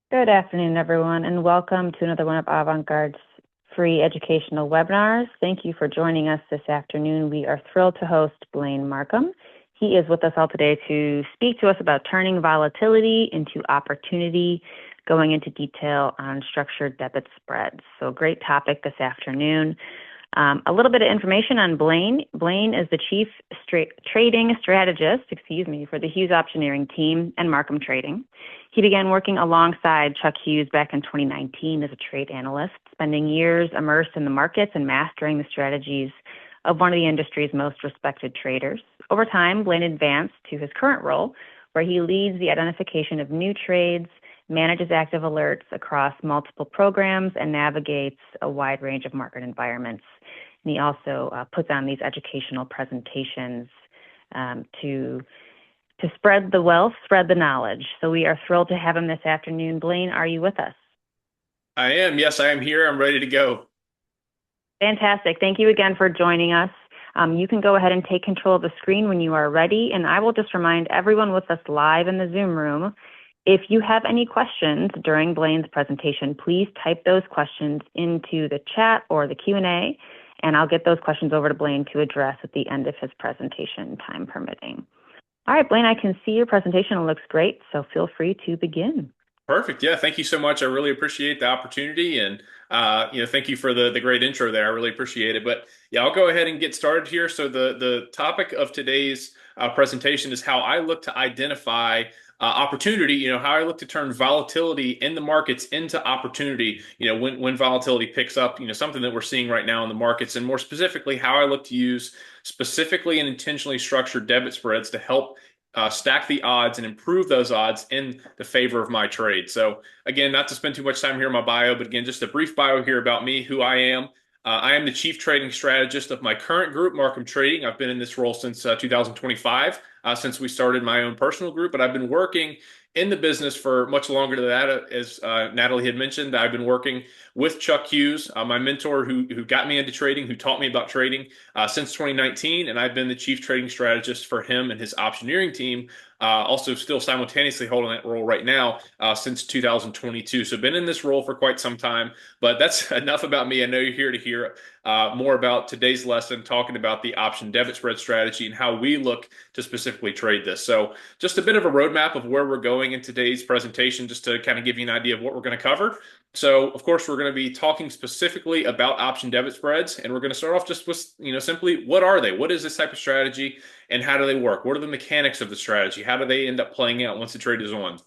Good afternoon, everyone, and welcome to another one of Avant-Garde's free educational webinars. Thank you for joining us this afternoon. We are thrilled to host Blane Markham. He is with us all today to speak to us about turning volatility into opportunity, going into detail on structured debit spreads. So great topic this afternoon. A little bit of information on Blane. Blane is the chief trading strategist, for the Hughes Optioneering team and Markham Trading. He began working alongside Chuck Hughes back in 2019 as a trade analyst, spending years immersed in the markets and mastering the strategies of one of the industry's most respected traders. Over time, Blane advanced to his current role, where he leads the identification of new trades, manages active alerts across multiple programs, and navigates a wide range of market environments. And he also puts on these educational presentations to spread the wealth, spread the knowledge. So we are thrilled to have him this afternoon. Blane, are you with us? I am. Yes, I am here. I'm ready to go. Fantastic. Thank you again for joining us. You can go ahead and take control of the screen when you are ready. And I will just remind everyone with us live in the Zoom room, if you have any questions during Blane's presentation, please type those questions into the chat or the Q&A, and I'll get those questions over to Blane to address at the end of his presentation, time permitting. All right, Blane, I can see your presentation. It looks great, so feel free to begin. Perfect. Yeah, thank you so much. I really appreciate the opportunity and thank you for the great intro there. I really appreciate it. But yeah, I'll go ahead and get started here. So the topic of today's presentation is how I look to identify opportunity, how I look to turn volatility in the markets into opportunity, when volatility picks up, something that we're seeing right now in the markets, and more specifically, how I look to use specifically and intentionally structured debit spreads to help stack the odds and improve those odds in the favor of my trade. So again, not to spend too much time here in my bio, but again, just a brief bio here about me, who I am. I am the chief trading strategist of my current group, Markham Trading. I've been in this role since 2025, since we started my own personal group, but I've been working in the business for much longer than that. As Natalie had mentioned, I've been working with Chuck Hughes, my mentor who got me into trading, who taught me about trading since 2019, and I've been the chief trading strategist for him and his optioneering team. Also, still simultaneously holding that role right now since 2022. So, been in this role for quite some time. But that's enough about me. I know you're here to hear more about today's lesson, talking about the option debit spread strategy and how we look to specifically trade this. So, just a bit of a roadmap of where we're going in today's presentation, just to kind of give you an idea of what we're going to cover. So, of course, we're going to be talking specifically about option debit spreads, and we're going to start off just with, simply what are they? What is this type of strategy, and how do they work? What are the mechanics of the strategy? How do they end up playing out once the trade is on?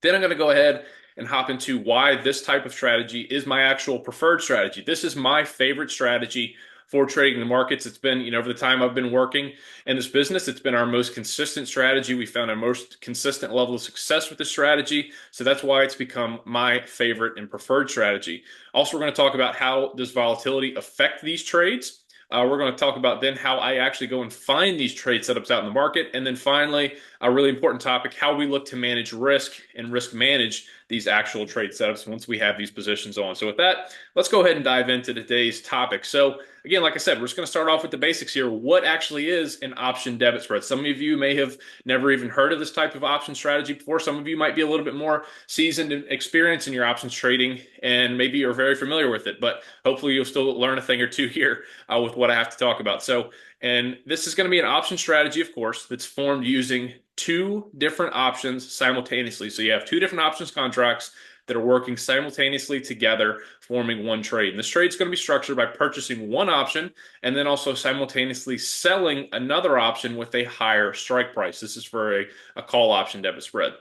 Then I'm going to go ahead and hop into why this type of strategy is my actual preferred strategy. This is my favorite strategy for trading the markets. It's been, over the time I've been working in this business, it's been our most consistent strategy. We found our most consistent level of success with this strategy. So that's why it's become my favorite and preferred strategy. Also, we're going to talk about how does volatility affect these trades. We're going to talk about then how I actually go and find these trade setups out in the market. And then finally, a really important topic, how we look to manage risk and risk manage these actual trade setups once we have these positions on. So with that, let's go ahead and dive into today's topic. So again, like I said, we're just going to start off with the basics here. What actually is an option debit spread? Some of you may have never even heard of this type of option strategy before. Some of you might be a little bit more seasoned and experienced in your options trading, and maybe you're very familiar with it, but hopefully you'll still learn a thing or two here with what I have to talk about. So, and this is going to be an option strategy, of course, that's formed using two different options simultaneously. So you have two different options contracts that are working simultaneously together, forming one trade. And this trade is going to be structured by purchasing one option and then also simultaneously selling another option with a higher strike price. This is for a call option debit spread.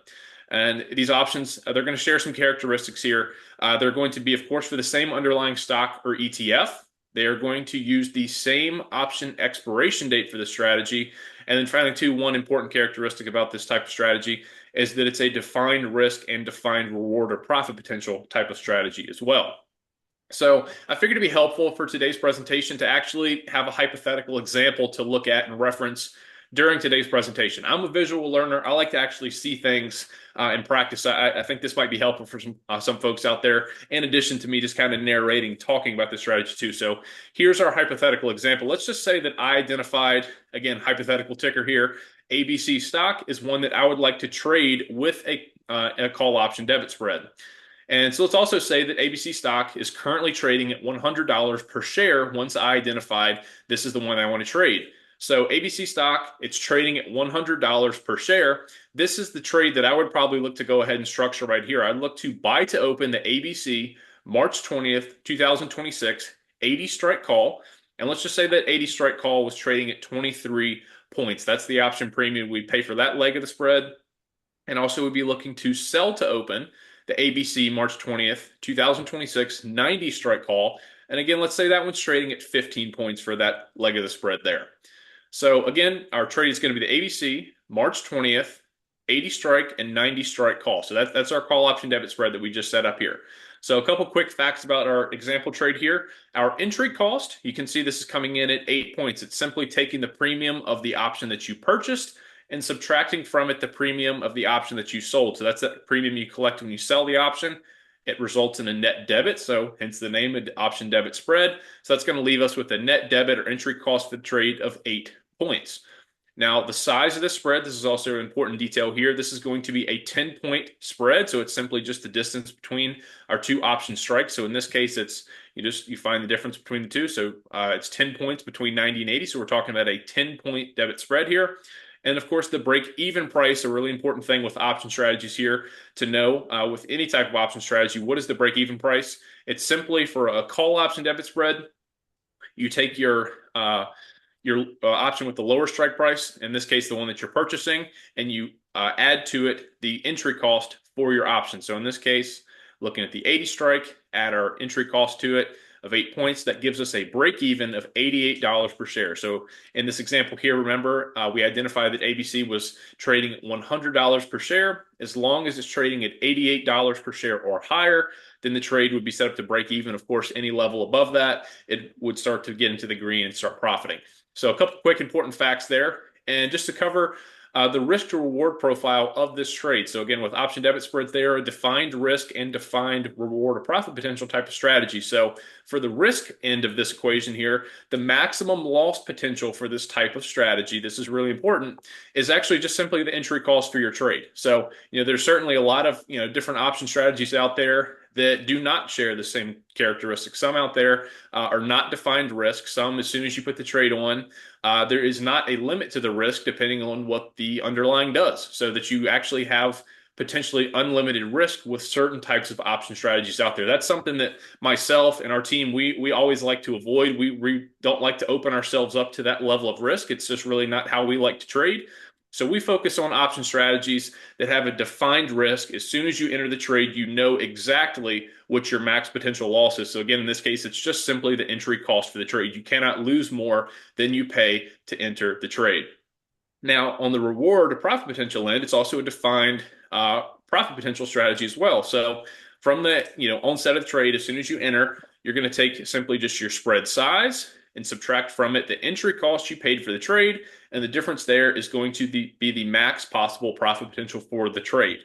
And these options, they're going to share some characteristics here. They're going to be, of course, for the same underlying stock or ETF. They are going to use the same option expiration date for the strategy. And then finally, too, one important characteristic about this type of strategy is that it's a defined risk and defined reward or profit potential type of strategy as well. So I figured it'd be helpful for today's presentation to actually have a hypothetical example to look at and reference during today's presentation. I'm a visual learner. I like to actually see things in practice. I think this might be helpful for some folks out there, in addition to me just kind of narrating, talking about the strategy too. So here's our hypothetical example. Let's just say that I identified, again, hypothetical ticker here, ABC stock is one that I would like to trade with a a call option debit spread. And so let's also say that ABC stock is currently trading at $100 per share once I identified this is the one I want to trade. So ABC stock, it's trading at $100 per share. This is the trade that I would probably look to go ahead and structure right here. I'd look to buy to open the ABC March 20th, 2026 80 strike call. And let's just say that 80 strike call was trading at 23 points. That's the option premium we'd pay for that leg of the spread. And also would be looking to sell to open the ABC March 20th, 2026 90 strike call. And again, let's say that one's trading at 15 points for that leg of the spread there. So again, our trade is going to be the ABC March 20th, 80 strike and 90 strike call. So that's our call option debit spread that we just set up here. So a couple quick facts about our example trade here. Our entry cost, you can see this is coming in at 8 points. It's simply taking the premium of the option that you purchased and subtracting from it the premium of the option that you sold. So that's the premium you collect when you sell the option. It results in a net debit, so hence the name of the option debit spread. So that's going to leave us with a net debit or entry cost for the trade of 8 points. Now, the size of the spread, this is also an important detail here. This is going to be a 10-point spread, so it's simply just the distance between our two option strikes. So in this case, it's you find the difference between the two. So it's 10 points between 90 and 80. So we're talking about a 10-point debit spread here. And of course, the break-even price, a really important thing with option strategies here to know with any type of option strategy, what is the break-even price? It's simply for a call option debit spread, you take your option with the lower strike price, in this case, the one that you're purchasing, and you add to it the entry cost for your option. So in this case, looking at the 80 strike, add our entry cost to it of 8 points, that gives us a break even of $88 per share. So in this example here, remember, we identified that ABC was trading at $100 per share. As long as it's trading at $88 per share or higher, then the trade would be set up to break even. Of course, any level above that, it would start to get into the green and start profiting. So a couple quick important facts there. And just to cover the risk to reward profile of this trade. So again, with option debit spreads, they are a defined risk and defined reward or profit potential type of strategy. So for the risk end of this equation here, the maximum loss potential for this type of strategy, this is really important, is actually just simply the entry cost for your trade. So, there's certainly a lot of, different option strategies out there that do not share the same characteristics. Some out there are not defined risk. Some, as soon as you put the trade on, there is not a limit to the risk depending on what the underlying does, so that you actually have potentially unlimited risk with certain types of option strategies out there. That's something that myself and our team, we always like to avoid. We don't like to open ourselves up to that level of risk. It's just really not how we like to trade. So we focus on option strategies that have a defined risk. As soon as you enter the trade, you know exactly what your max potential loss is. So again, in this case, it's just simply the entry cost for the trade. You cannot lose more than you pay to enter the trade. Now, on the reward or profit potential end, it's also a defined profit potential strategy as well. So from the onset of the trade, as soon as you enter, you're going to take simply just your spread size and subtract from it the entry cost you paid for the trade, and the difference there is going to be the max possible profit potential for the trade.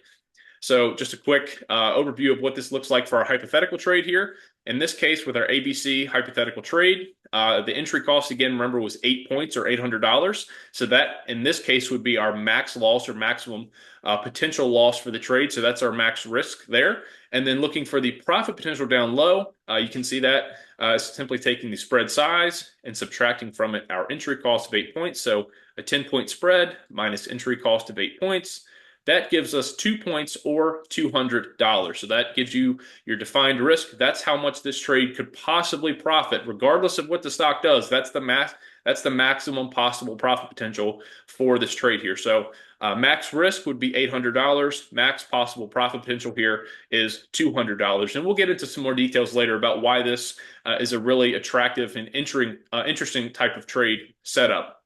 So just a quick overview of what this looks like for our hypothetical trade here. In this case, with our ABC hypothetical trade, the entry cost, again, remember, was 8 points or $800. So that, in this case, would be our max loss or maximum potential loss for the trade. So that's our max risk there. And then looking for the profit potential down low, you can see that simply taking the spread size and subtracting from it our entry cost of 8 points. So a 10-point spread minus entry cost of 8 points. That gives us 2 points or $200. So that gives you your defined risk. That's how much this trade could possibly profit, regardless of what the stock does. That's the maximum possible profit potential for this trade here. So max risk would be $800. Max possible profit potential here is $200. And we'll get into some more details later about why this is a really attractive and interesting type of trade setup.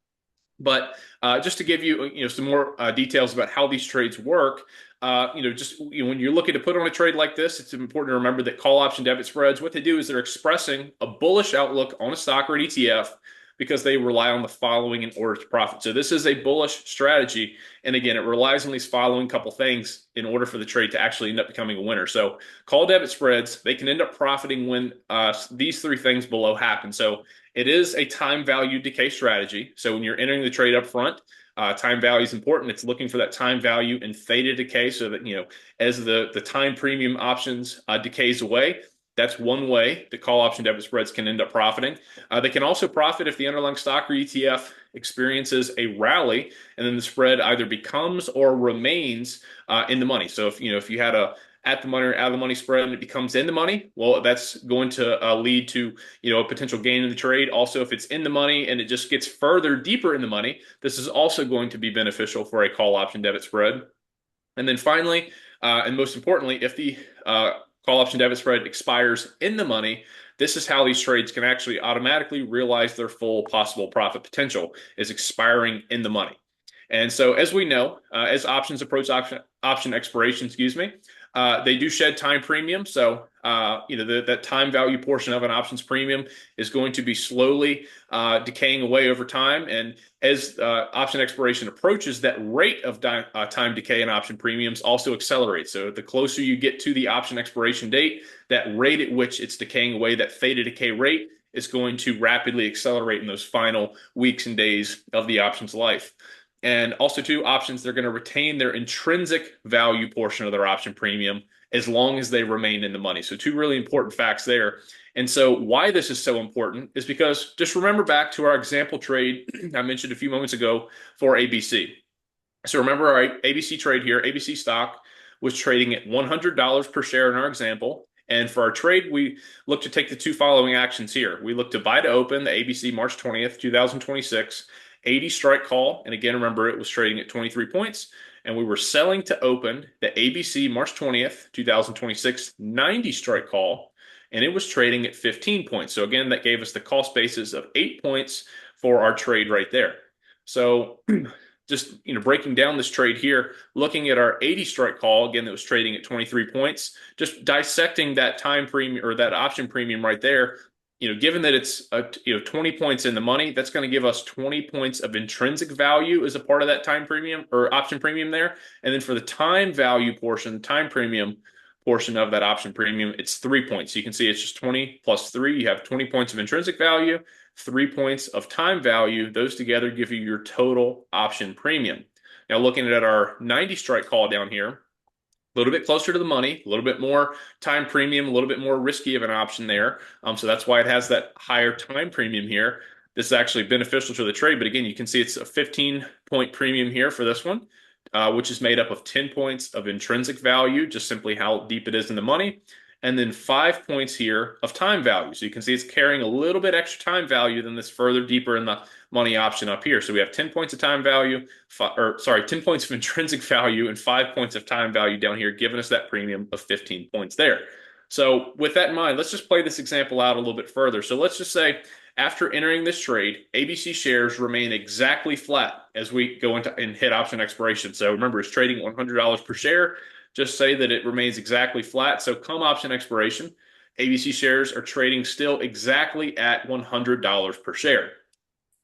But just to give you, some more details about how these trades work, when you're looking to put on a trade like this, it's important to remember that call option debit spreads, what they do is they're expressing a bullish outlook on a stock or an ETF because they rely on the following in order to profit. So this is a bullish strategy. And again, it relies on these following couple things in order for the trade to actually end up becoming a winner. So call debit spreads, they can end up profiting when these three things below happen. So it is a time value decay strategy. So when you're entering the trade up front, Time value is important. It's looking for that time value in theta decay so that, as the time premium options decays away, that's one way the call option debit spreads can end up profiting. They can also profit if the underlying stock or ETF experiences a rally, and then the spread either becomes or remains in the money. So if you had a at the money or out of the money spread and it becomes in the money, well, that's going to lead to a potential gain in the trade. Also, if it's in the money and it just gets further deeper in the money, this is also going to be beneficial for a call option debit spread. And then finally, and most importantly, if the call option debit spread expires in the money, this is how these trades can actually automatically realize their full possible profit potential, is expiring in the money. And so, as we know, as options approach option expiration, they do shed time premium. So, that time value portion of an options premium is going to be slowly decaying away over time. And as option expiration approaches, that rate of time decay in option premiums also accelerates. So, the closer you get to the option expiration date, that rate at which it's decaying away, that theta decay rate, is going to rapidly accelerate in those final weeks and days of the option's life. And also, too, options, they're going to retain their intrinsic value portion of their option premium as long as they remain in the money. So two really important facts there. And so why this is so important is because just remember back to our example trade I mentioned a few moments ago for ABC. So remember our ABC trade here, ABC stock was trading at $100 per share in our example. And for our trade, we look to take the two following actions here. We look to buy to open the ABC March 20th, 2026, 80 strike call. And again, remember, it was trading at 23 points. And we were selling to open the ABC March 20th, 2026, 90 strike call. And it was trading at 15 points. So again, that gave us the cost basis of 8 points for our trade right there. So just breaking down this trade here, looking at our 80 strike call, again, that was trading at 23 points, just dissecting that time premium or that option premium right there. Given that it's 20 points in the money, that's going to give us 20 points of intrinsic value as a part of that time premium or option premium there. And then for the time value portion, time premium portion of that option premium, it's 3 points. So you can see it's just 20 plus 3. You have 20 points of intrinsic value, 3 points of time value. Those together give you your total option premium. Now, looking at our 90 strike call down here, a little bit closer to the money, a little bit more time premium, a little bit more risky of an option there. So that's why it has that higher time premium here. This is actually beneficial to the trade. But again, you can see it's a 15-point premium here for this one, which is made up of 10 points of intrinsic value, just simply how deep it is in the money, and then 5 points here of time value. So you can see it's carrying a little bit extra time value than this further deeper in the money option up here. So we have 10 points of time value, 10 points of intrinsic value and 5 points of time value down here, giving us that premium of 15 points there. So with that in mind, let's just play this example out a little bit further. So let's just say after entering this trade, ABC shares remain exactly flat as we go into and hit option expiration. So remember, it's trading $100 per share. Just say that it remains exactly flat. So come option expiration, ABC shares are trading still exactly at $100 per share.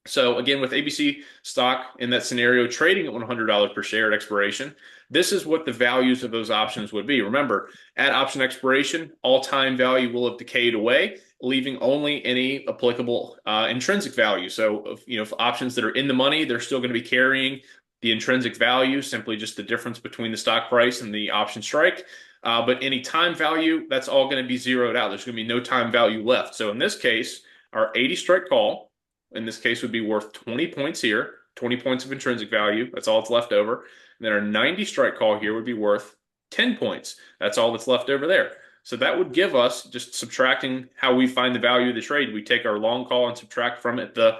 So again, with ABC stock in that scenario trading at $100 per share at expiration, this is what the values of those options would be. Remember, at option expiration, all time value will have decayed away, leaving only any applicable intrinsic value. So if options that are in the money, they're still going to be carrying the intrinsic value, simply just the difference between the stock price and the option strike. But any time value, that's all going to be zeroed out. There's going to be no time value left. So in this case, our 80 strike call, in this case, would be worth 20 points here, 20 points of intrinsic value. That's all that's left over. And then our 90 strike call here would be worth 10 points. That's all that's left over there. So that would give us, just subtracting how we find the value of the trade, we take our long call and subtract from it the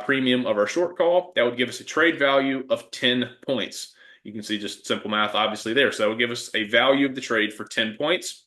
premium of our short call. That would give us a trade value of 10 points. You can see just simple math obviously there. So that would give us a value of the trade for 10 points.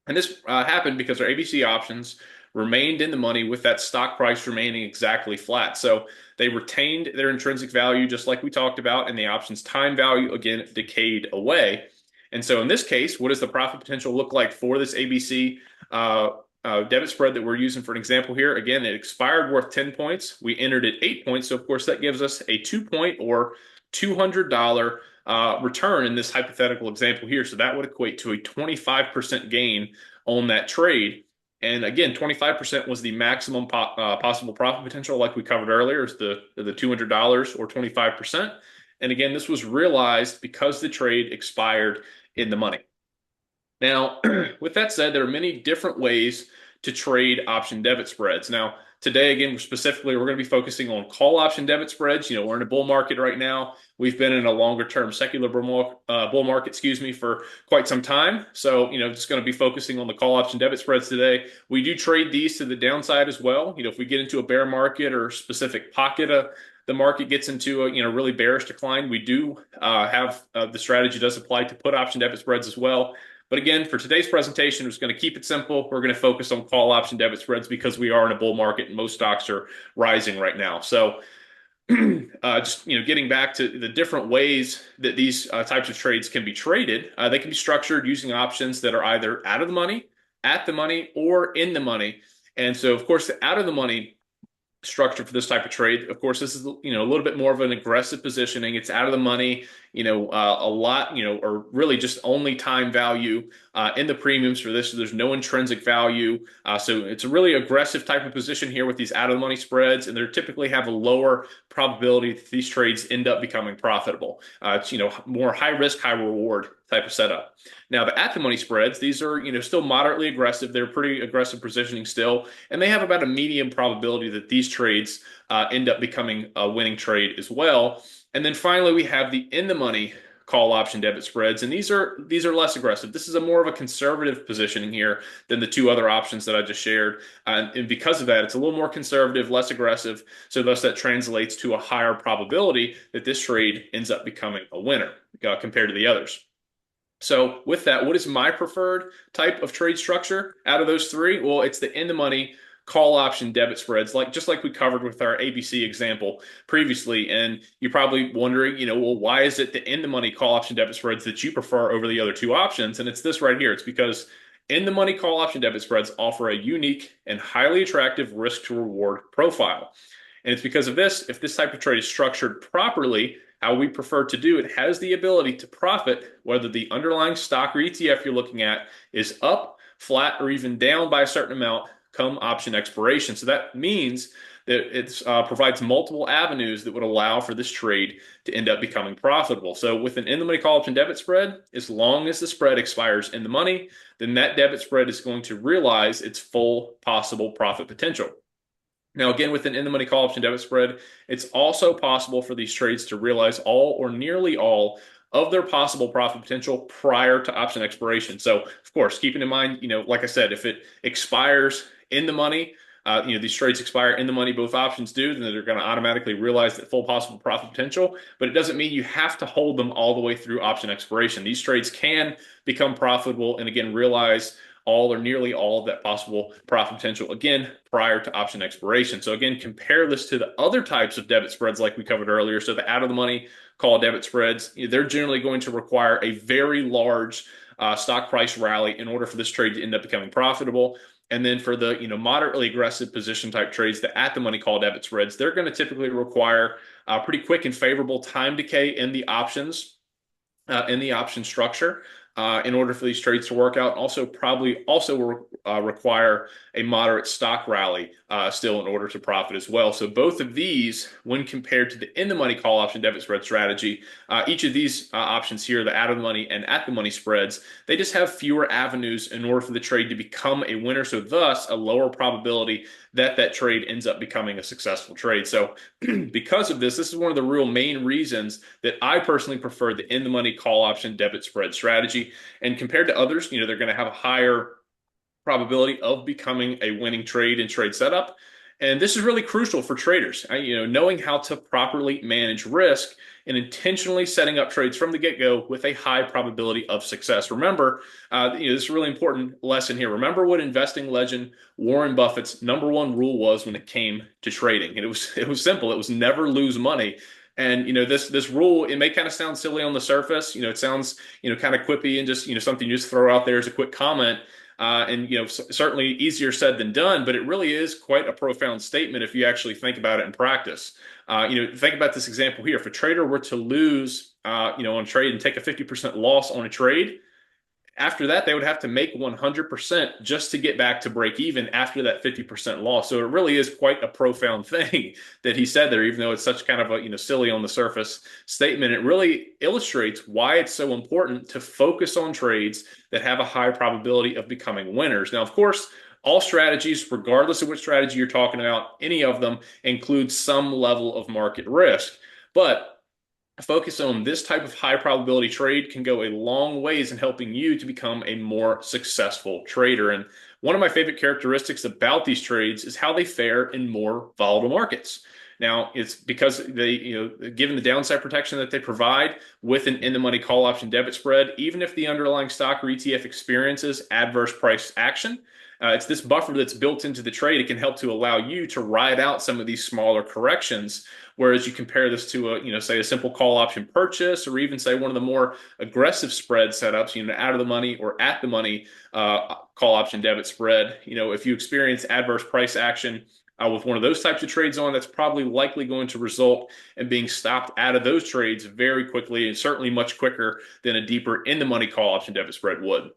And this happened because our ABC options remained in the money with that stock price remaining exactly flat. So they retained their intrinsic value just like we talked about, and the options time value, again, decayed away. And so in this case, what does the profit potential look like for this ABC debit spread that we're using for an example here? Again, it expired worth 10 points. We entered at 8 points. So of course that gives us a 2-point or $200 return in this hypothetical example here. So that would equate to a 25% gain on that trade. And again, 25% was the maximum possible profit potential, like we covered earlier, is the $200 or 25%. And again, this was realized because the trade expired in the money. Now, with that said, there are many different ways to trade option debit spreads. Now, today, again, specifically, we're going to be focusing on call option debit spreads. We're in a bull market right now. We've been in a longer term secular bull market, for quite some time. So, just going to be focusing on the call option debit spreads today. We do trade these to the downside as well. If we get into a bear market or specific pocket of the market gets into a really bearish decline, we do have the strategy does apply to put option debit spreads as well. But again, for today's presentation, we're just going to keep it simple. We're going to focus on call option debit spreads because we are in a bull market and most stocks are rising right now. So just getting back to the different ways that these types of trades can be traded, they can be structured using options that are either out of the money, at the money, or in the money. And so, of course, the out of the money structure for this type of trade, of course, this is a little bit more of an aggressive positioning. It's out of the money, a lot, or really just only time value in the premiums for this. So there's no intrinsic value. So it's a really aggressive type of position here with these out of the money spreads, and they typically have a lower probability that these trades end up becoming profitable. It's more high risk, high reward type of setup. Now, the at the money spreads, these are still moderately aggressive. They're pretty aggressive positioning still, and they have about a medium probability that these trades end up becoming a winning trade as well. And then finally, we have the in the money call option debit spreads, and these are less aggressive. This is a more of a conservative positioning here than the two other options that I just shared, and because of that, it's a little more conservative, less aggressive. So thus, that translates to a higher probability that this trade ends up becoming a winner compared to the others. So with that, what is my preferred type of trade structure out of those three? Well, it's the in the money call option debit spreads, just like we covered with our ABC example previously. And you're probably wondering, well, why is it the in the money call option debit spreads that you prefer over the other two options? And it's this right here. It's because in the money call option debit spreads offer a unique and highly attractive risk to reward profile. And it's because of this, if this type of trade is structured properly, how we prefer to do it, has the ability to profit whether the underlying stock or ETF you're looking at is up, flat, or even down by a certain amount come option expiration. So that means that it provides multiple avenues that would allow for this trade to end up becoming profitable. So with an in the money call option debit spread, as long as the spread expires in the money, then that debit spread is going to realize its full possible profit potential. Now, again, with an in-the-money call option debit spread, it's also possible for these trades to realize all or nearly all of their possible profit potential prior to option expiration. So, of course, keeping in mind, like I said, if it expires in the money, these trades expire in the money, both options do, then they're going to automatically realize that full possible profit potential. But it doesn't mean you have to hold them all the way through option expiration. These trades can become profitable and, again, realize all or nearly all of that possible profit potential, again, prior to option expiration. So again, compare this to the other types of debit spreads like we covered earlier. So the out of the money call debit spreads, they're generally going to require a very large stock price rally in order for this trade to end up becoming profitable. And then for the moderately aggressive position type trades, the at the money call debit spreads, they're going to typically require pretty quick and favorable time decay in the options, in the option structure. In order for these trades to work out, also probably require a moderate stock rally still in order to profit as well. So both of these, when compared to the in-the-money call option debit spread strategy, each of these options here, the out-of-the-money and at-the-money spreads, they just have fewer avenues in order for the trade to become a winner. So thus, a lower probability that that trade ends up becoming a successful trade. So because of this, this is one of the real main reasons that I personally prefer the in-the-money call option debit spread strategy. And compared to others, they're going to have a higher probability of becoming a winning trade and trade setup. And this is really crucial for traders, knowing how to properly manage risk and intentionally setting up trades from the get-go with a high probability of success. Remember, this is a really important lesson here. Remember what investing legend Warren Buffett's #1 rule was when it came to trading. And it was simple. It was never lose money. And this rule, it may kind of sound silly on the surface. It sounds kind of quippy and just something you just throw out there as a quick comment. And certainly easier said than done, but it really is quite a profound statement if you actually think about it in practice. Think about this example here. If a trader were to lose, on a trade and take a 50% loss on a trade, After that, they would have to make 100% just to get back to break even after that 50% loss. So it really is quite a profound thing that he said there, even though it's such kind of a, silly on the surface statement. It really illustrates why it's so important to focus on trades that have a high probability of becoming winners. Now, of course, all strategies, regardless of which strategy you're talking about, any of them include some level of market risk. But focus on this type of high probability trade can go a long ways in helping you to become a more successful trader. And one of my favorite characteristics about these trades is how they fare in more volatile markets. Now, it's because they, given the downside protection that they provide with an in-the-money call option debit spread, even if the underlying stock or ETF experiences adverse price action, it's this buffer that's built into the trade. It can help to allow you to ride out some of these smaller corrections. Whereas you compare this to say a simple call option purchase, or even say one of the more aggressive spread setups, out of the money or at the money call option debit spread. If you experience adverse price action with one of those types of trades on, that's probably likely going to result in being stopped out of those trades very quickly, and certainly much quicker than a deeper in the money call option debit spread would.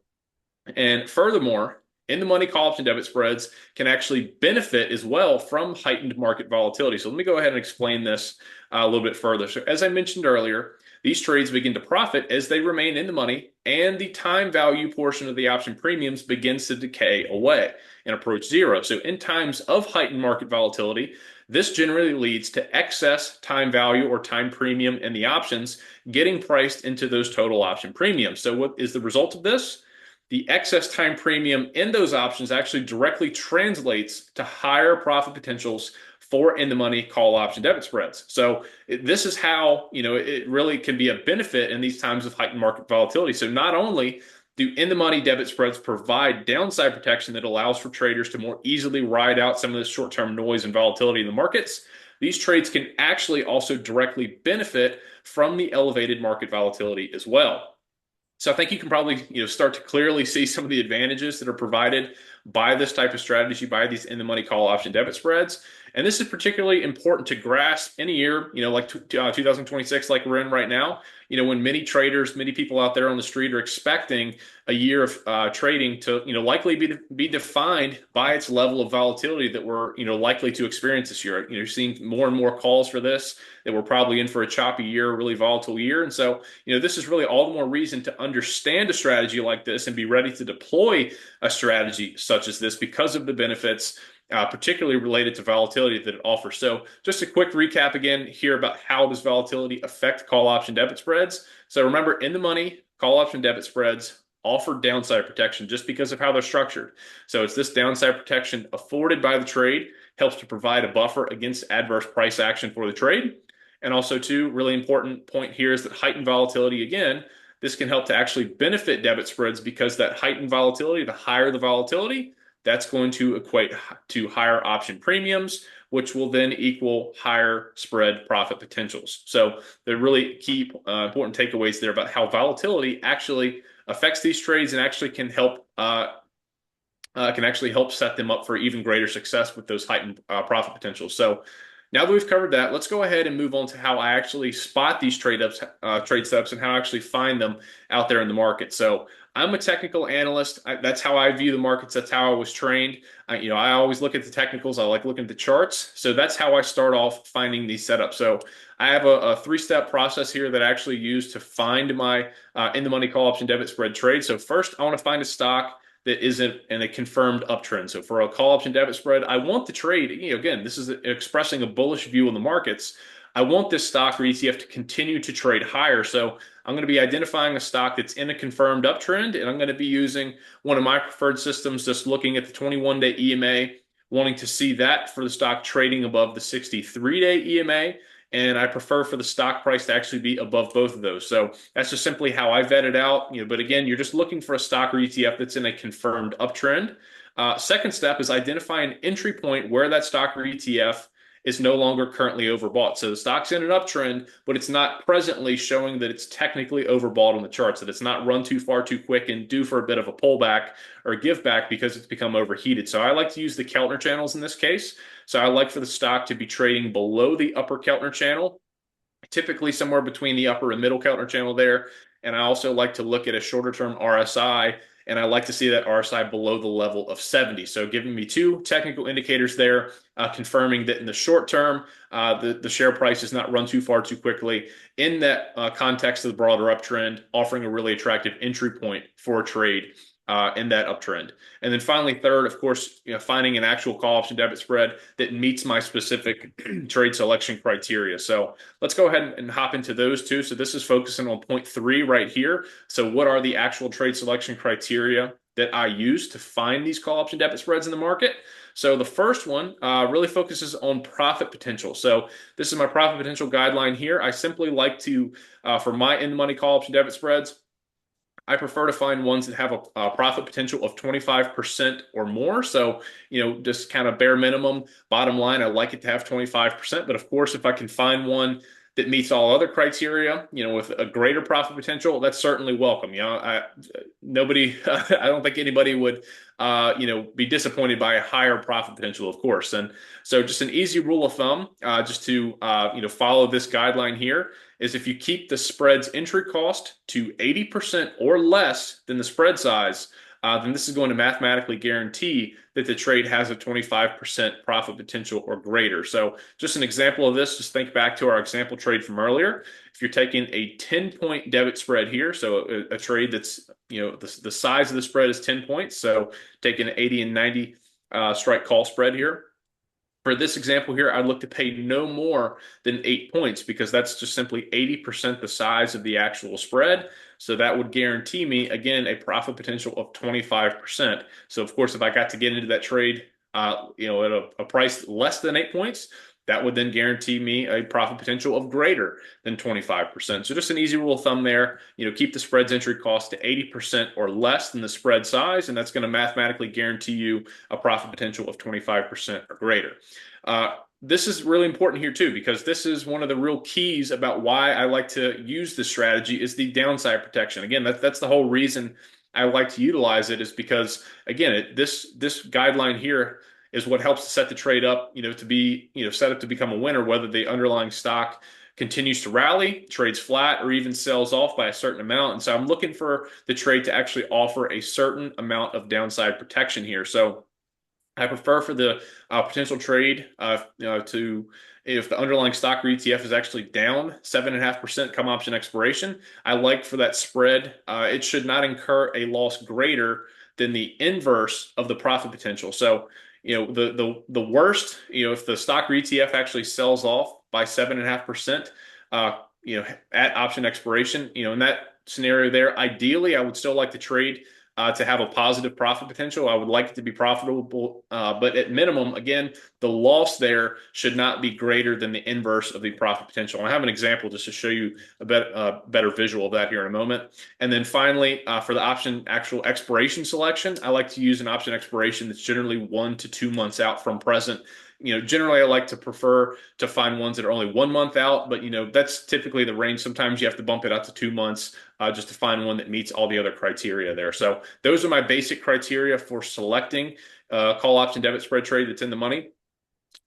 And furthermore, in the money call option debit spreads can actually benefit as well from heightened market volatility. So let me go ahead and explain this a little bit further. So as I mentioned earlier, these trades begin to profit as they remain in the money, and the time value portion of the option premiums begins to decay away and approach zero. So in times of heightened market volatility, this generally leads to excess time value or time premium in the options getting priced into those total option premiums. So what is the result of this? The excess time premium in those options actually directly translates to higher profit potentials for in-the-money call option debit spreads. So this is how, it really can be a benefit in these times of heightened market volatility. So not only do in-the-money debit spreads provide downside protection that allows for traders to more easily ride out some of this short-term noise and volatility in the markets, these trades can actually also directly benefit from the elevated market volatility as well. So I think you can probably start to clearly see some of the advantages that are provided by this type of strategy, by these in-the-money call option debit spreads. And this is particularly important to grasp in a year, like 2026, like we're in right now, when many traders, many people out there on the street are expecting a year of trading to, likely be defined by its level of volatility that we're, likely to experience this year. You're seeing more and more calls for this, that we're probably in for a choppy year, a really volatile year. And so, this is really all the more reason to understand a strategy like this and be ready to deploy a strategy such as this because of the benefits, particularly related to volatility that it offers. So just a quick recap again here about how does volatility affect call option debit spreads. So remember, in the money, call option debit spreads offer downside protection just because of how they're structured. So it's this downside protection afforded by the trade helps to provide a buffer against adverse price action for the trade. And also, too, really important point here is that heightened volatility, again, this can help to actually benefit debit spreads because that heightened volatility, the higher the volatility, that's going to equate to higher option premiums, which will then equal higher spread profit potentials. So they're really key important takeaways there about how volatility actually affects these trades and actually can actually help set them up for even greater success with those heightened profit potentials. So now that we've covered that, let's go ahead and move on to how I actually spot these trade setups and how I actually find them out there in the market. So I'm a technical analyst. That's how I view the markets. That's how I was trained. I always look at the technicals. I like looking at the charts. So that's how I start off finding these setups. So I have a three-step process here that I actually use to find my in-the-money call option debit spread trade. So first, I want to find a stock that isn't in a confirmed uptrend. So for a call option debit spread, I want the trade, again, this is expressing a bullish view on the markets. I want this stock or ETF to continue to trade higher. So I'm going to be identifying a stock that's in a confirmed uptrend, and I'm going to be using one of my preferred systems, just looking at the 21-day EMA, wanting to see that for the stock trading above the 63-day EMA. And I prefer for the stock price to actually be above both of those. So that's just simply how I vet it out. But again, you're just looking for a stock or ETF that's in a confirmed uptrend. Second step is identify an entry point where that stock or ETF is no longer currently overbought. So the stock's in an uptrend, but it's not presently showing that it's technically overbought on the charts, that it's not run too far too quick and due for a bit of a pullback or a give back because it's become overheated. So I like to use the Keltner channels in this case. So I like for the stock to be trading below the upper Keltner channel, typically somewhere between the upper and middle Keltner channel there, And I also like to look at a shorter term RSI, and I like to see that RSI below the level of 70. So giving me two technical indicators there, confirming that in the short term, the share price does not run too far too quickly. In that context of the broader uptrend, offering a really attractive entry point for a trade in that uptrend. And then finally, third, of course, finding an actual call option debit spread that meets my specific trade selection criteria. So let's go ahead and hop into those two. So this is focusing on point three right here. So what are the actual trade selection criteria that I use to find these call option debit spreads in the market? So the first one really focuses on profit potential. So this is my profit potential guideline here. I simply like to, for my in-the-money call option debit spreads, I prefer to find ones that have a profit potential of 25% or more. So, just kind of bare minimum, bottom line, I like it to have 25%. But of course, if I can find one that meets all other criteria, with a greater profit potential, that's certainly welcome. Nobody, I don't think anybody would, be disappointed by a higher profit potential, of course. And so just an easy rule of thumb, just to, follow this guideline here is if you keep the spread's entry cost to 80% or less than the spread size, then this is going to mathematically guarantee that the trade has a 25% profit potential or greater. So just an example of this, just think back to our example trade from earlier. If you're taking a 10-point debit spread here, so a trade that's, the size of the spread is 10 points. So taking an 80 and 90 strike call spread here. For this example here, I'd look to pay no more than 8 points because that's just simply 80% the size of the actual spread. So that would guarantee me, again, a profit potential of 25%. So of course, if I got to get into that trade, at a price less than 8 points, that would then guarantee me a profit potential of greater than 25%. So just an easy rule of thumb there, keep the spread's entry cost to 80% or less than the spread size, and that's going to mathematically guarantee you a profit potential of 25% or greater. This is really important here too, because this is one of the real keys about why I like to use this strategy is the downside protection. Again, that's the whole reason I like to utilize it is because, again, this guideline here is what helps to set the trade up, to be, set up to become a winner, whether the underlying stock continues to rally, trades flat, or even sells off by a certain amount. And so I'm looking for the trade to actually offer a certain amount of downside protection here. So I prefer for the potential trade to if the underlying stock or ETF is actually down 7.5% come option expiration, I like for that spread, it should not incur a loss greater than the inverse of the profit potential. So, the worst, if the stock or ETF actually sells off by 7.5%, at option expiration, in that scenario there, ideally, I would still like to trade to have a positive profit potential. I would like it to be profitable, but at minimum, again, the loss there should not be greater than the inverse of the profit potential. And I have an example just to show you a better visual of that here in a moment. And then finally, for the option actual expiration selection, I like to use an option expiration that's generally 1 to 2 months out from present. Generally I like to prefer to find ones that are only 1 month out, but that's typically the range. Sometimes you have to bump it out to 2 months just to find one that meets all the other criteria there. So those are my basic criteria for selecting call option debit spread trade that's in the money.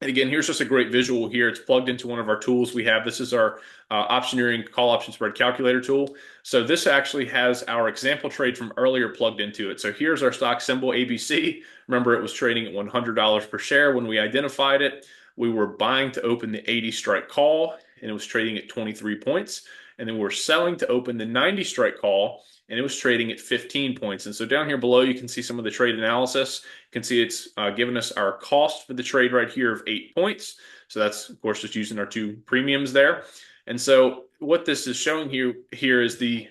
And again, here's just a great visual here. It's plugged into one of our tools we have. This is our optioneering call option spread calculator tool. So this actually has our example trade from earlier plugged into it. So here's our stock symbol ABC. Remember, it was trading at $100 per share when we identified it. We were buying to open the 80 strike call, and it was trading at 23 points. And then we're selling to open the 90 strike call, and it was trading at 15 points. And so down here below, you can see some of the trade analysis. You can see it's given us our cost for the trade right here of 8 points. So that's, of course, just using our two premiums there. And so what this is showing here is the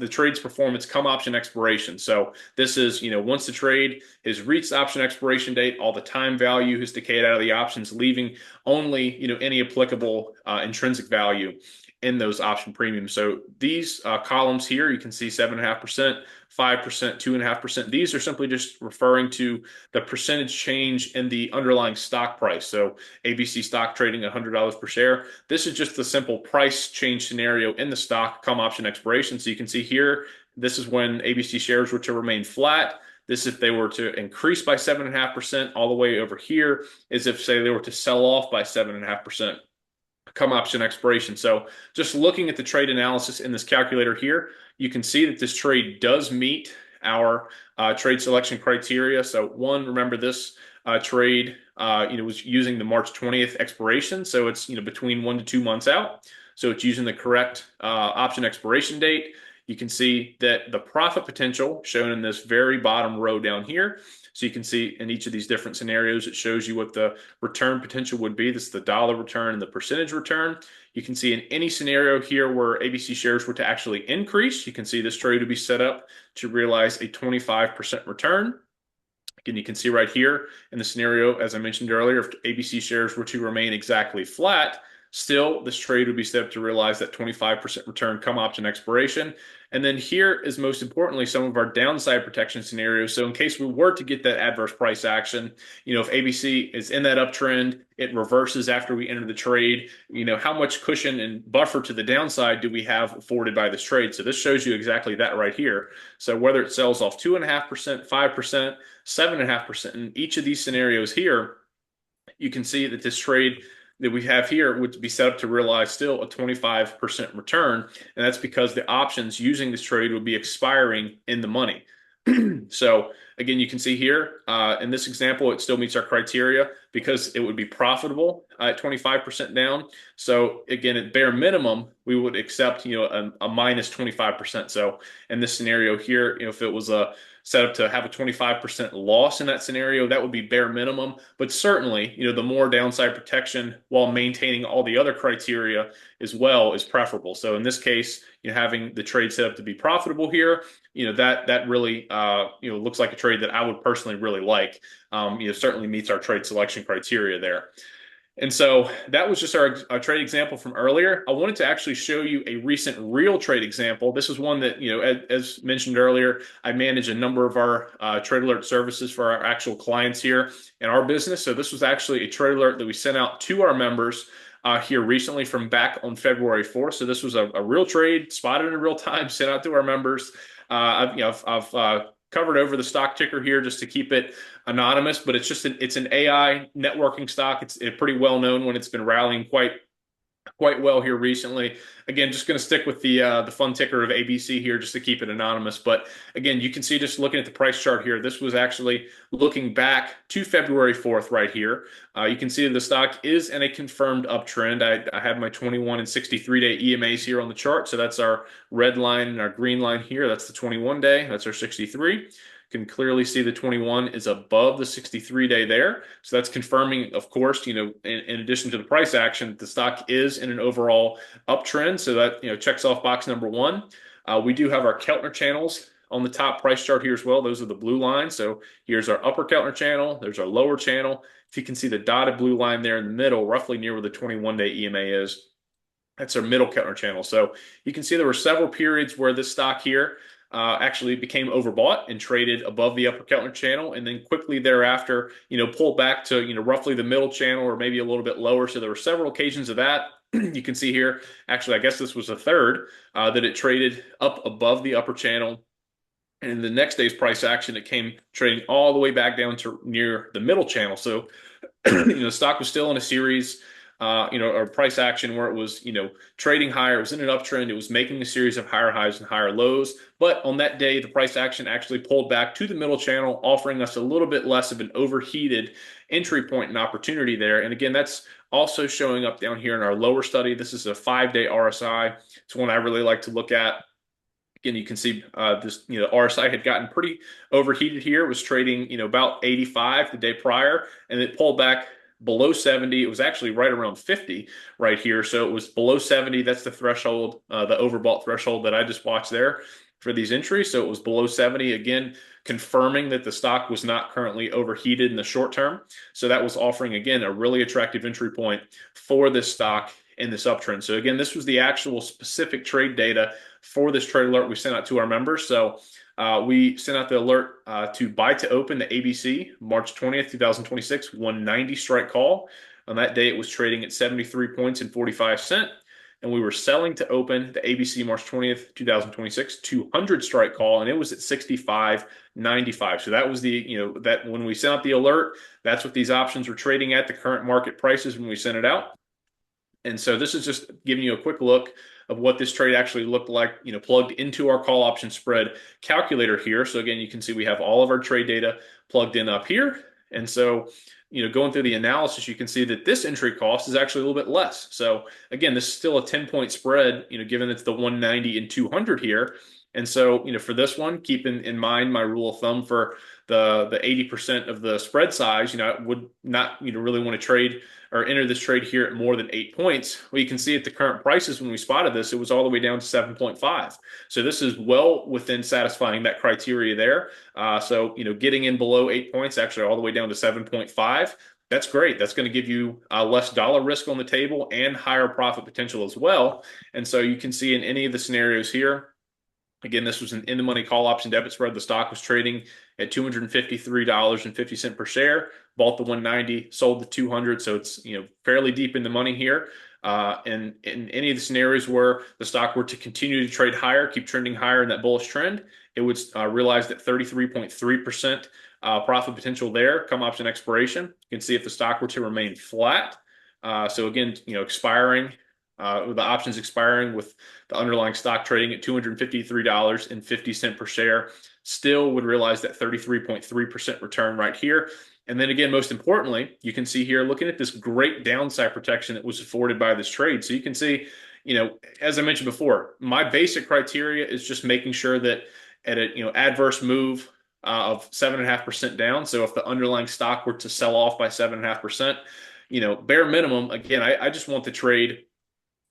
trade's performance come option expiration. So this is, once the trade has reached option expiration date, all the time value has decayed out of the options, leaving only, any applicable intrinsic value in those option premiums. So these columns here, you can see 7.5%, 5%, 2.5%. These are simply just referring to the percentage change in the underlying stock price. So ABC stock trading at $100 per share. This is just the simple price change scenario in the stock come option expiration. So you can see here, this is when ABC shares were to remain flat. This, if they were to increase by 7.5%, all the way over here is if, say, they were to sell off by 7.5%. come option expiration. So just looking at the trade analysis in this calculator here, you can see that this trade does meet our trade selection criteria. So one, remember this trade, was using the March 20th expiration. So it's, between 1 to 2 months out. So it's using the correct option expiration date. You can see that the profit potential shown in this very bottom row down here. So you can see in each of these different scenarios, it shows you what the return potential would be. This is the dollar return and the percentage return. You can see in any scenario here where ABC shares were to actually increase, you can see this trade would be set up to realize a 25% return. Again, you can see right here in the scenario, as I mentioned earlier, if ABC shares were to remain exactly flat, still this trade would be set up to realize that 25% return come option expiration. And then here is most importantly some of our downside protection scenarios. So in case we were to get that adverse price action, if ABC is in that uptrend, it reverses after we enter the trade, how much cushion and buffer to the downside do we have afforded by this trade? So this shows you exactly that right here. So whether it sells off 2.5%, 5%, 7.5%. In each of these scenarios here, you can see that this trade that we have here would be set up to realize still a 25% return. And that's because the options using this trade would be expiring in the money. So again, you can see here in this example, it still meets our criteria because it would be profitable at 25% down. So again, at bare minimum, we would accept, a minus 25%. So in this scenario here, if it was a set up to have a 25% loss in that scenario, that would be bare minimum. But certainly, the more downside protection while maintaining all the other criteria as well is preferable. So in this case, having the trade set up to be profitable here, that really looks like a trade that I would personally really like. Certainly meets our trade selection criteria there. And so that was just our trade example from earlier. I wanted to actually show you a recent real trade example. This is one that, as mentioned earlier, I manage a number of our trade alert services for our actual clients here in our business. So this was actually a trade alert that we sent out to our members here recently from back on February 4th. So this was a real trade spotted in real time, sent out to our members. I've covered over the stock ticker here just to keep it anonymous, but it's an AI networking stock. It's pretty well known when it's been rallying quite well here recently. Again, just going to stick with the fun ticker of ABC here just to keep it anonymous. But again, you can see just looking at the price chart here, this was actually looking back to February 4th right here. You can see the stock is in a confirmed uptrend. I have my 21 and 63-day EMAs here on the chart. So that's our red line and our green line here. That's the 21-day. That's our 63. Can clearly see the 21 is above the 63-day there. So that's confirming, of course, in addition to the price action, the stock is in an overall uptrend. So that, checks off box number one. We do have our Keltner channels on the top price chart here as well. Those are the blue lines. So here's our upper Keltner channel. There's our lower channel. If you can see the dotted blue line there in the middle, roughly near where the 21-day EMA is, that's our middle Keltner channel. So you can see there were several periods where this stock here actually became overbought and traded above the upper Keltner channel, and then quickly thereafter, pulled back to, roughly the middle channel or maybe a little bit lower. So there were several occasions of that. You can see here, actually, I guess this was the third that it traded up above the upper channel. And in the next day's price action, it came trading all the way back down to near the middle channel. So, the stock was still in a series or price action where it was, trading higher. It was in an uptrend. It was making a series of higher highs and higher lows. But on that day, the price action actually pulled back to the middle channel, offering us a little bit less of an overheated entry point and opportunity there. And again, that's also showing up down here in our lower study. This is a 5-day RSI. It's one I really like to look at. Again, you can see this, RSI had gotten pretty overheated here. It was trading, about 85 the day prior, and it pulled back below 70. It was actually right around 50 right here. So it was below 70. That's the threshold, the overbought threshold that I just watched there for these entries. So it was below 70, again, confirming that the stock was not currently overheated in the short term. So that was offering, again, a really attractive entry point for this stock in this uptrend. So again, this was the actual specific trade data for this trade alert we sent out to our members. So we sent out the alert to buy to open the ABC March 20th, 2026, 190 strike call. On that day, it was trading at 73 points and 45 cents. And we were selling to open the ABC March 20th, 2026, 200 strike call, and it was at 65.95. So that was that when we sent out the alert, that's what these options were trading at, the current market prices when we sent it out. And so this is just giving you a quick look of what this trade actually looked like, plugged into our call option spread calculator here. So again, you can see we have all of our trade data plugged in up here. And so, going through the analysis, you can see that this entry cost is actually a little bit less. So again, this is still a 10-point spread, given it's the 190 and 200 here. And so, for this one, keep in mind my rule of thumb for the 80% of the spread size, I would not, really want to trade or enter this trade here at more than 8 points. Well, you can see at the current prices when we spotted this, it was all the way down to 7.5. So this is well within satisfying that criteria there. So, getting in below 8 points, actually all the way down to 7.5. That's great. That's going to give you less dollar risk on the table and higher profit potential as well. And so you can see in any of the scenarios here, again, this was an in-the-money call option debit spread. The stock was trading at $253.50 per share. Bought the 190, sold the 200, so it's fairly deep in the money here. And in any of the scenarios where the stock were to continue to trade higher, keep trending higher in that bullish trend, it would realize that 33.3% profit potential there come option expiration. You can see if the stock were to remain flat. So again, expiring. The options expiring with the underlying stock trading at $253.50 per share, still would realize that 33.3% return right here. And then again, most importantly, you can see here looking at this great downside protection that was afforded by this trade. So you can see, as I mentioned before, my basic criteria is just making sure that at a adverse move of 7.5% down. So if the underlying stock were to sell off by 7.5%, bare minimum, again, I just want the trade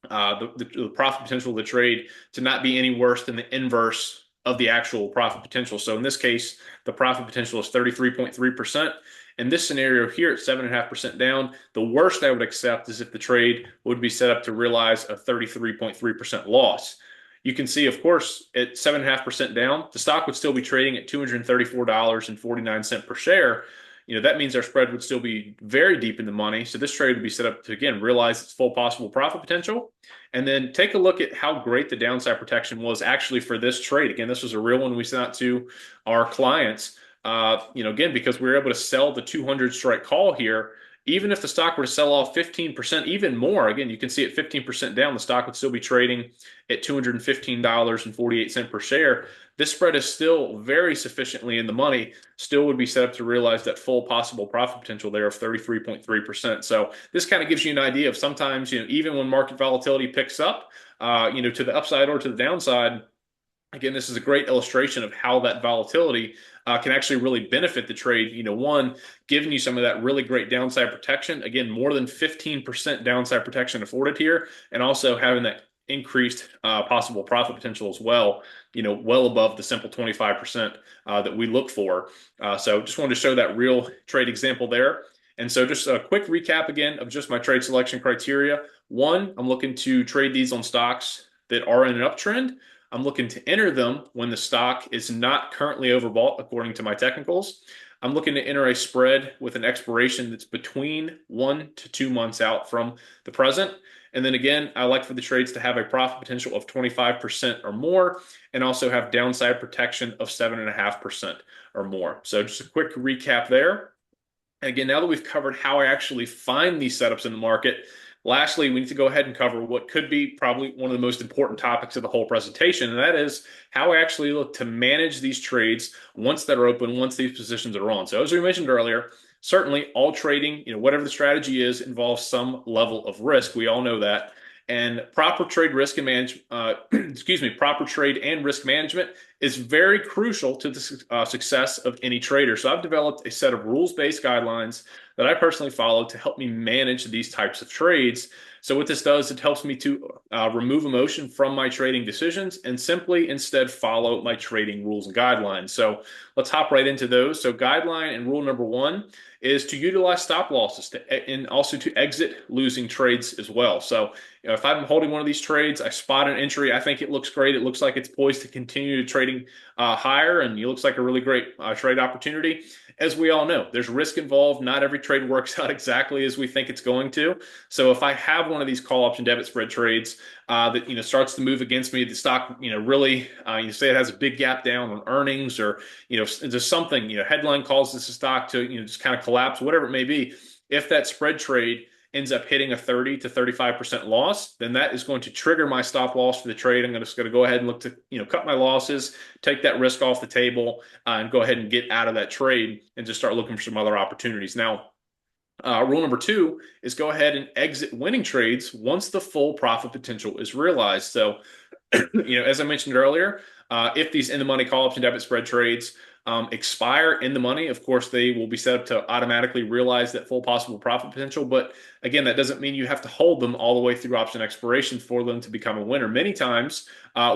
the profit potential of the trade to not be any worse than the inverse of the actual profit potential. So in this case, the profit potential is 33.3%. In this scenario here at 7.5% down, the worst I would accept is if the trade would be set up to realize a 33.3% loss. You can see, of course, at 7.5% down, the stock would still be trading at $234.49 per share. That means our spread would still be very deep in the money. So this trade would be set up to, again, realize its full possible profit potential. And then take a look at how great the downside protection was actually for this trade. Again, this was a real one we sent out to our clients, again, because we were able to sell the 200 strike call here. Even if the stock were to sell off 15%, even more, again, you can see at 15% down, the stock would still be trading at $215.48 per share. This spread is still very sufficiently in the money, still would be set up to realize that full possible profit potential there of 33.3%. So this kind of gives you an idea of sometimes, even when market volatility picks up, to the upside or to the downside, again, this is a great illustration of how that volatility can actually really benefit the trade. One, giving you some of that really great downside protection. Again, more than 15% downside protection afforded here, and also having that increased possible profit potential as well, well above the simple 25% that we look for. So just wanted to show that real trade example there. And so just a quick recap again of just my trade selection criteria. One, I'm looking to trade these on stocks that are in an uptrend. I'm looking to enter them when the stock is not currently overbought according to my technicals. I'm looking to enter a spread with an expiration that's between 1 to 2 months out from the present. And then again, I like for the trades to have a profit potential of 25% or more, and also have downside protection of 7.5% or more. So just a quick recap there. And again, now that we've covered how I actually find these setups in the market, lastly, we need to go ahead and cover what could be probably one of the most important topics of the whole presentation, and that is how I actually look to manage these trades once they're open, once these positions are on. So as we mentioned earlier, certainly all trading, whatever the strategy is, involves some level of risk. We all know that. And proper trade risk and proper trade and risk management is very crucial to the success of any trader. So I've developed a set of rules-based guidelines that I personally follow to help me manage these types of trades. So what this does, it helps me to remove emotion from my trading decisions and simply instead follow my trading rules and guidelines. So let's hop right into those. So guideline and rule number one is to utilize stop losses and also to exit losing trades as well. So if I'm holding one of these trades, I spot an entry, I think it looks great. It looks like it's poised to continue trading higher, and it looks like a really great trade opportunity. As we all know, there's risk involved. Not every trade works out exactly as we think it's going to. So if I have one of these call option debit spread trades that starts to move against me, the stock really say it has a big gap down on earnings, or just something headline causes the stock to just kind of collapse, whatever it may be. If that spread trade ends up hitting a 30 to 35% loss, then that is going to trigger my stop loss for the trade. I'm just going to go ahead and look to, cut my losses, take that risk off the table, and go ahead and get out of that trade and just start looking for some other opportunities. Now, rule number two is go ahead and exit winning trades once the full profit potential is realized. So, as I mentioned earlier, if these in the money call option debit spread trades expire in the money, of course, they will be set up to automatically realize that full possible profit potential. But again, that doesn't mean you have to hold them all the way through option expiration for them to become a winner. Many times,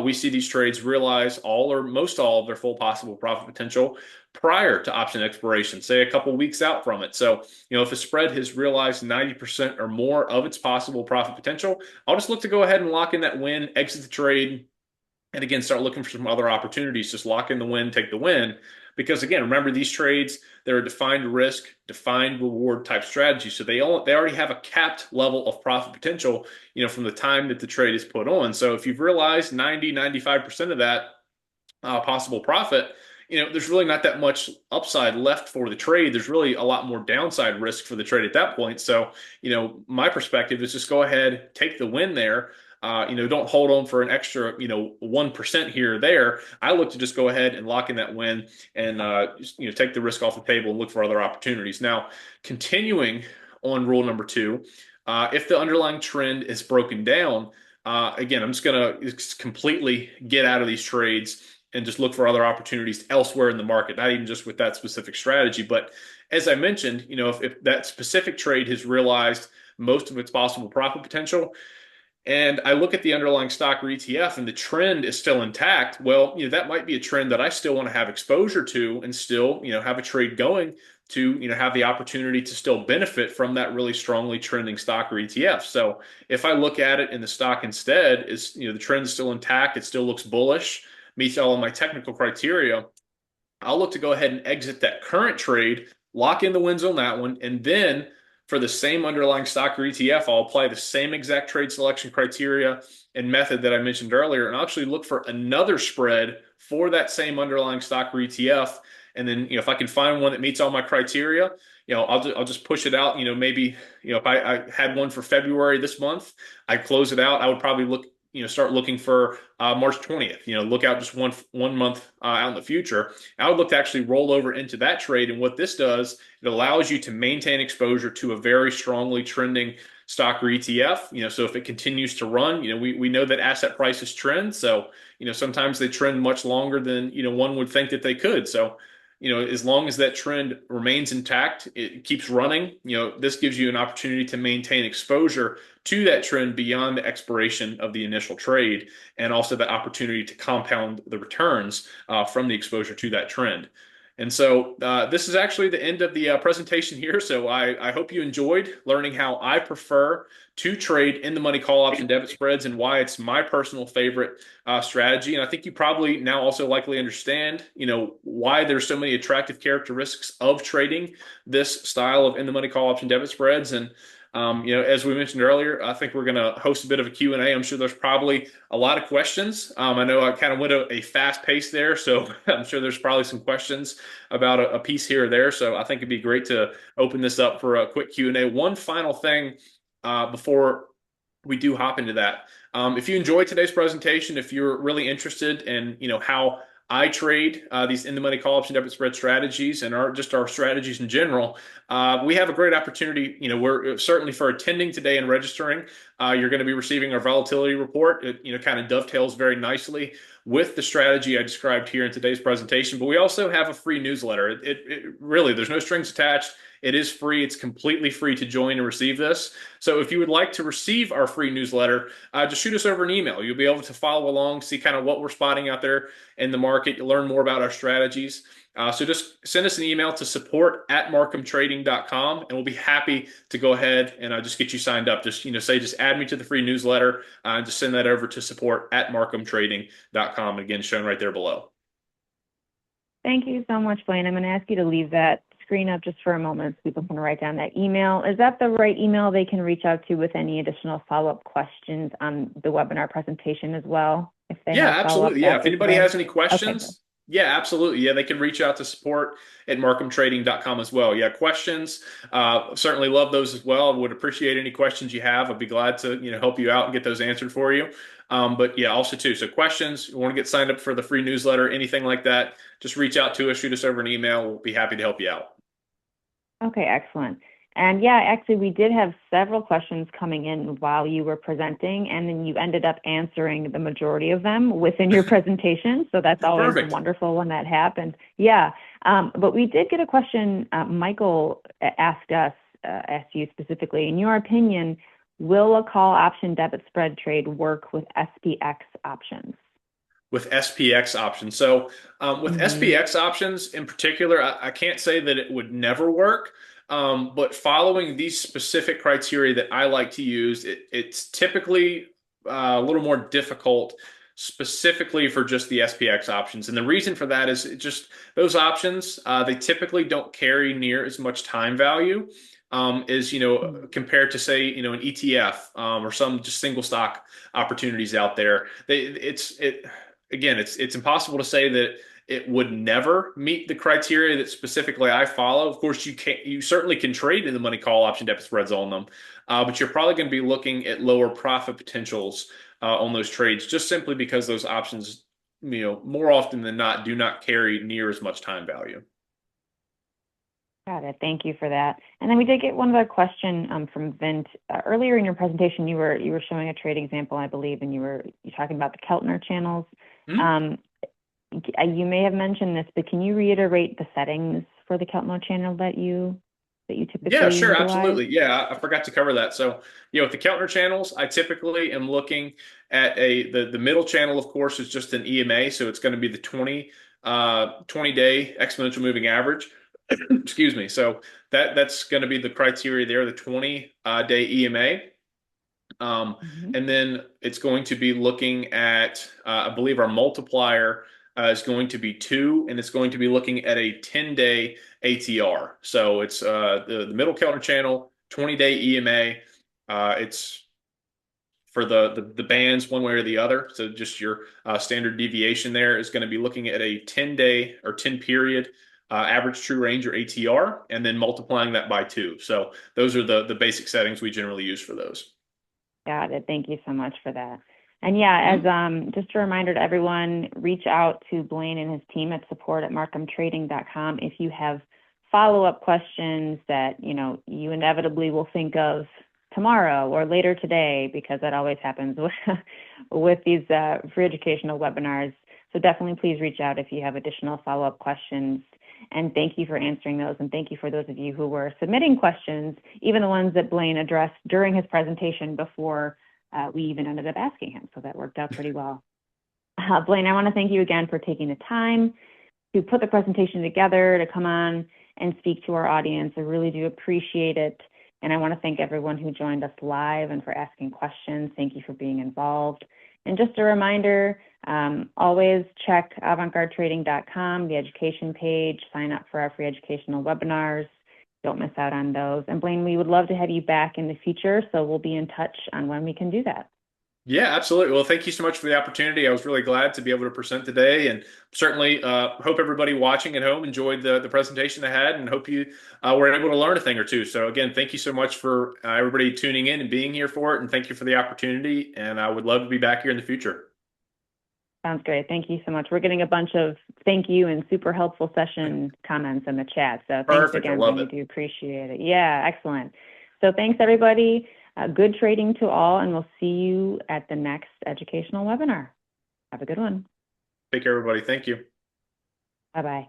we see these trades realize all or most all of their full possible profit potential prior to option expiration, say a couple weeks out from it. So, if a spread has realized 90% or more of its possible profit potential, I'll just look to go ahead and lock in that win, exit the trade, and again, start looking for some other opportunities. Just lock in the win, take the win. Because again, remember these trades, they're a defined risk, defined reward type strategy. So they already have a capped level of profit potential, from the time that the trade is put on. So if you've realized 90, 95% of that possible profit, there's really not that much upside left for the trade. There's really a lot more downside risk for the trade at that point. So, my perspective is just go ahead, take the win there. Don't hold on for an extra, 1% here or there. I look to just go ahead and lock in that win and, take the risk off the table and look for other opportunities. Now, continuing on rule number two, if the underlying trend is broken down, again, I'm just going to completely get out of these trades and just look for other opportunities elsewhere in the market, not even just with that specific strategy. But as I mentioned, if that specific trade has realized most of its possible profit potential, and I look at the underlying stock or ETF and the trend is still intact, well, that might be a trend that I still want to have exposure to and still, have a trade going to, have the opportunity to still benefit from that really strongly trending stock or ETF. So if I look at it in the stock instead, is, the trend is still intact, it still looks bullish, meets all of my technical criteria, I'll look to go ahead and exit that current trade, lock in the wins on that one, and then for the same underlying stock or ETF, I'll apply the same exact trade selection criteria and method that I mentioned earlier, and I'll actually look for another spread for that same underlying stock or ETF. And then, if I can find one that meets all my criteria, I'll just push it out. Maybe, if I had one for February this month, I close it out. I would probably look, start looking for March 20th. Look out just one month out in the future. I would look to actually roll over into that trade. And what this does, it allows you to maintain exposure to a very strongly trending stock or ETF. So if it continues to run, we know that asset prices trend. So, sometimes they trend much longer than, one would think that they could. So, as long as that trend remains intact, it keeps running, this gives you an opportunity to maintain exposure to that trend beyond the expiration of the initial trade, and also the opportunity to compound the returns from the exposure to that trend. And so this is actually the end of the presentation here. So I hope you enjoyed learning how I prefer to trade in the money call option debit spreads and why it's my personal favorite strategy. And I think you probably now also likely understand, why there's so many attractive characteristics of trading this style of in the money call option debit spreads. And as we mentioned earlier, I think we're going to host a bit of a Q&A. I'm sure there's probably a lot of questions. I know I kind of went a fast pace there, so I'm sure there's probably some questions about a piece here or there. So I think it'd be great to open this up for a quick Q&A. One final thing before we do hop into that. If you enjoyed today's presentation, if you're really interested in, how I trade these in-the-money call option debit spread strategies and our strategies in general, we have a great opportunity. We're certainly for attending today and registering. You're going to be receiving our volatility report. It, kind of dovetails very nicely with the strategy I described here in today's presentation. But we also have a free newsletter. It really, there's no strings attached. It is free. It's completely free to join and receive this. So if you would like to receive our free newsletter, just shoot us over an email. You'll be able to follow along, see kind of what we're spotting out there in the market. You'll learn more about our strategies. So just send us an email to support@markhamtrading.com, and we'll be happy to go ahead and just get you signed up. Just, just add me to the free newsletter and just send that over to support@markhamtrading.com. Again, shown right there below. Thank you so much, Blane. I'm going to ask you to leave that screen up just for a moment so people can write down that email. Is that the right email they can reach out to with any additional follow-up questions on the webinar presentation as well? If they Yeah, have absolutely. Yeah. If anybody has any Okay, questions, Yeah, absolutely. Yeah, they can reach out to support at markhamtrading.com as well. Yeah, questions. Certainly love those as well. I would appreciate any questions you have. I'd be glad to, help you out and get those answered for you. But yeah, also too. So questions, you want to get signed up for the free newsletter, anything like that, just reach out to us, shoot us over an email. We'll be happy to help you out. Okay, excellent. And yeah, actually, we did have several questions coming in while you were presenting, and then you ended up answering the majority of them within your presentation. So that's always Perfect. wonderful when that happens. Yeah, but we did get a question. Michael asked you specifically, in your opinion, will a call option debit spread trade work with SPX options? With SPX options. So with Mm-hmm. SPX options in particular, I can't say that it would never work. But following these specific criteria that I like to use, it's typically a little more difficult specifically for just the SPX options. And the reason for that is it just those options, they typically don't carry near as much time value. Is compared to say an ETF or some just single stock opportunities out there. It again, it's impossible to say that it would never meet the criteria that specifically I follow. Of course, you certainly can trade in the money call option debit spreads on them, but you're probably going to be looking at lower profit potentials on those trades just simply because those options, more often than not, do not carry near as much time value. Got it. Thank you for that. And then we did get one other question from Vint. Earlier in your presentation, you were showing a trade example, I believe, and you talking about the Keltner channels. Hmm? Um, you may have mentioned this, but can you reiterate the settings for the Keltner channel that you Yeah, typically sure, utilize? absolutely. Yeah, I forgot to cover that. So, with the Keltner channels, I typically am looking at the middle channel, of course, is just an EMA, so it's going to be the 20-day exponential moving average. Excuse me. So that's going to be the criteria there, the 20 day EMA. Mhm. And then it's going to be looking at, I believe our multiplier is going to be 2, and it's going to be looking at a 10-day ATR. So it's the middle Keltner channel, 20-day EMA. It's for the bands one way or the other. So just your standard deviation there is going to be looking at a 10-day or 10 period average true range or ATR, and then multiplying that by 2. So those are the basic settings we generally use for those. Got it. Thank you so much for that. And yeah, as Mhm. just a reminder to everyone, reach out to Blane and his team at support@markhamtrading.com if you have follow-up questions that, you inevitably will think of tomorrow or later today, because that always happens with these free educational webinars. So definitely please reach out if you have additional follow-up questions. And thank you for answering those. And thank you for those of you who were submitting questions, even the ones that Blane addressed during his presentation before we even ended up asking him. So that worked out pretty well. Blane, I want to thank you again for taking the time to put the presentation together, to come on and speak to our audience. I really do appreciate it. And I want to thank everyone who joined us live and for asking questions. Thank you for being involved. And just a reminder, always check avantgardetrading.com, the education page, sign up for our free educational webinars. Don't miss out on those. And Blane, we would love to have you back in the future, so we'll be in touch on when we can do that. Yeah, absolutely. Well, thank you so much for the opportunity. I was really glad to be able to present today, and certainly hope everybody watching at home enjoyed the presentation I had, and hope you were able to learn a thing or two. So again, thank you so much for everybody tuning in and being here for it, and thank you for the opportunity. And I would love to be back here in the future. Sounds great. Thank you so much. We're getting a bunch of thank you and super helpful session comments in the chat. So thanks Perfect. I again, love Blaine. We it. do appreciate it. Yeah, excellent. So thanks, everybody. Good trading to all, and we'll see you at the next educational webinar. Have a good one. Take care, everybody. Thank you. Bye-bye.